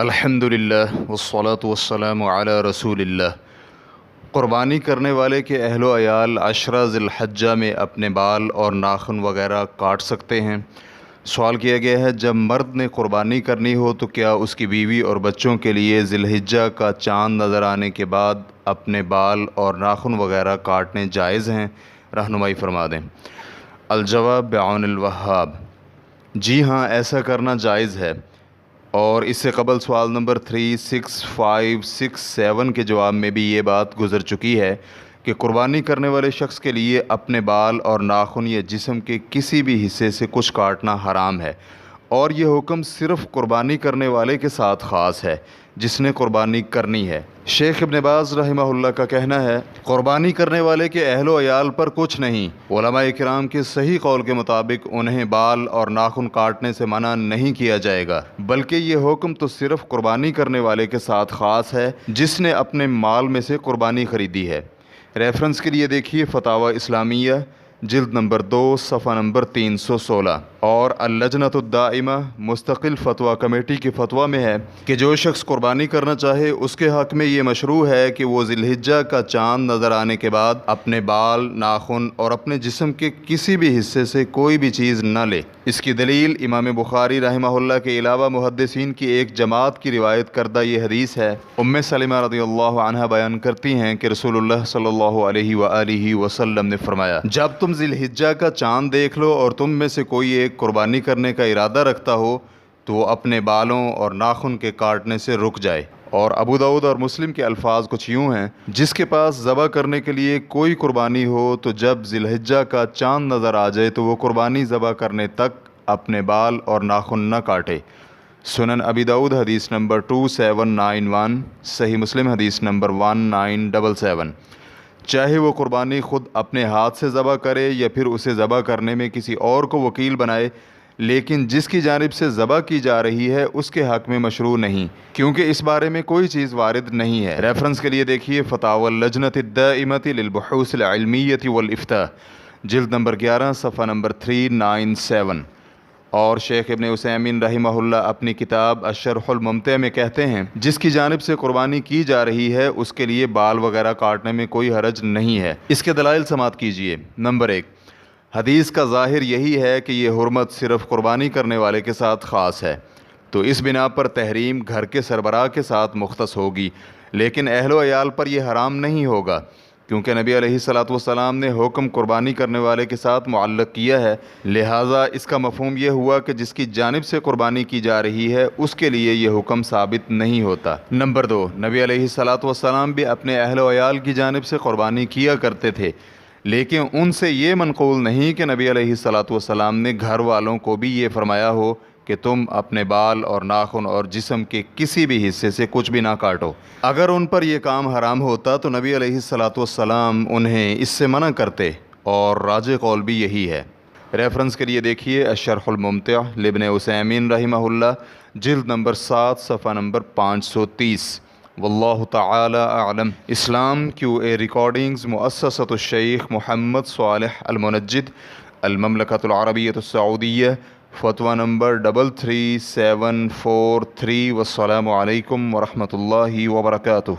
الحمدللہ والصلاة والسلام علی رسول اللہ۔ قربانی کرنے والے کے اہل و عیال عشرہ ذی الحجہ میں اپنے بال اور ناخن وغیرہ کاٹ سکتے ہیں؟ سوال کیا گیا ہے، جب مرد نے قربانی کرنی ہو تو کیا اس کی بیوی اور بچوں کے لیے ذی الحجہ کا چاند نظر آنے کے بعد اپنے بال اور ناخن وغیرہ کاٹنے جائز ہیں؟ رہنمائی فرما دیں۔ الجواب بعون الوہاب، جی ہاں، ایسا کرنا جائز ہے۔ اور اس سے قبل سوال نمبر 36567 کے جواب میں بھی یہ بات گزر چکی ہے کہ قربانی کرنے والے شخص کے لیے اپنے بال اور ناخن یا جسم کے کسی بھی حصے سے کچھ کاٹنا حرام ہے، اور یہ حکم صرف قربانی کرنے والے کے ساتھ خاص ہے جس نے قربانی کرنی ہے۔ شیخ ابن باز رحمہ اللہ کا کہنا ہے، قربانی کرنے والے کے اہل و عیال پر کچھ نہیں۔ علماء کرام کے صحیح قول کے مطابق انہیں بال اور ناخن کاٹنے سے منع نہیں کیا جائے گا، بلکہ یہ حکم تو صرف قربانی کرنے والے کے ساتھ خاص ہے جس نے اپنے مال میں سے قربانی خریدی ہے۔ ریفرنس کے لیے دیکھیے فتاوی اسلامیہ جلد نمبر 2 صفحہ نمبر 316، اور اللجنہ الدائمہ مستقل فتویٰ کمیٹی کی فتویٰ میں ہے کہ جو شخص قربانی کرنا چاہے اس کے حق میں یہ مشروع ہے کہ وہ ذی الحجہ کا چاند نظر آنے کے بعد اپنے بال، ناخن اور اپنے جسم کے کسی بھی حصے سے کوئی بھی چیز نہ لے۔ اس کی دلیل امام بخاری رحمہ اللہ کے علاوہ محدثین کی ایک جماعت کی روایت کردہ یہ حدیث ہے۔ ام سلمہ رضی اللہ عنہا بیان کرتی ہیں کہ رسول اللہ صلی اللہ علیہ وآلہ وسلم نے فرمایا، جب تم ذی الحجہ کا چاند دیکھ لو اور تم میں سے کوئی ایک قربانی کرنے کا ارادہ رکھتا ہو تو وہ اپنے بالوں اور ناخن کے کاٹنے سے رک جائے۔ اور ابو داؤد اور مسلم کے الفاظ کچھ یوں ہیں، جس کے پاس ذبح کرنے کے لیے کوئی قربانی ہو تو جب ذی الحجہ کا چاند نظر آ جائے تو وہ قربانی ذبح کرنے تک اپنے بال اور ناخن نہ کاٹے۔ سنن ابی داؤد حدیث نمبر 2791، صحیح مسلم حدیث نمبر 1977۔ چاہے وہ قربانی خود اپنے ہاتھ سے ذبح کرے یا پھر اسے ذبح کرنے میں کسی اور کو وکیل بنائے، لیکن جس کی جانب سے ذبح کی جا رہی ہے اس کے حق میں مشروع نہیں، کیونکہ اس بارے میں کوئی چیز وارد نہیں ہے۔ ریفرنس کے لیے دیکھیے فتاوی اللجنۃ الدائمۃ للبحوث العلمیۃ والافتاء جلد نمبر 11 صفحہ نمبر 397۔ اور شیخ ابن عثیمین رحمہ اللہ اپنی کتاب الشرح الممتع میں کہتے ہیں، جس کی جانب سے قربانی کی جا رہی ہے اس کے لیے بال وغیرہ کاٹنے میں کوئی حرج نہیں ہے۔ اس کے دلائل سماعت کیجیے۔ نمبر 1، حدیث کا ظاہر یہی ہے کہ یہ حرمت صرف قربانی کرنے والے کے ساتھ خاص ہے، تو اس بنا پر تحریم گھر کے سربراہ کے ساتھ مختص ہوگی، لیکن اہل و عیال پر یہ حرام نہیں ہوگا، کیونکہ نبی علیہ الصلاۃ والسلام نے حکم قربانی کرنے والے کے ساتھ معلق کیا ہے، لہٰذا اس کا مفہوم یہ ہوا کہ جس کی جانب سے قربانی کی جا رہی ہے اس کے لیے یہ حکم ثابت نہیں ہوتا۔ نمبر 2، نبی علیہ الصلاۃ والسلام بھی اپنے اہل و عیال کی جانب سے قربانی کیا کرتے تھے، لیکن ان سے یہ منقول نہیں کہ نبی علیہ الصلاۃ والسلام نے گھر والوں کو بھی یہ فرمایا ہو کہ تم اپنے بال اور ناخن اور جسم کے کسی بھی حصے سے کچھ بھی نہ کاٹو۔ اگر ان پر یہ کام حرام ہوتا تو نبی علیہ الصلاۃ والسلام انہیں اس سے منع کرتے، اور راجح قول بھی یہی ہے۔ ریفرنس کے لیے دیکھیے الشرح الممتع لابن عثیمین رحمہ اللہ جلد نمبر 7 صفحہ نمبر 530۔ واللہ تعالی اعلم۔ اسلام QA ریکارڈنگز مؤسسۃ الشیخ محمد صالح المنجد، المملکۃ العربیۃ السعودیہ، فتویٰ نمبر 33743۔ والسلام علیکم ورحمۃ اللہ وبرکاتہ۔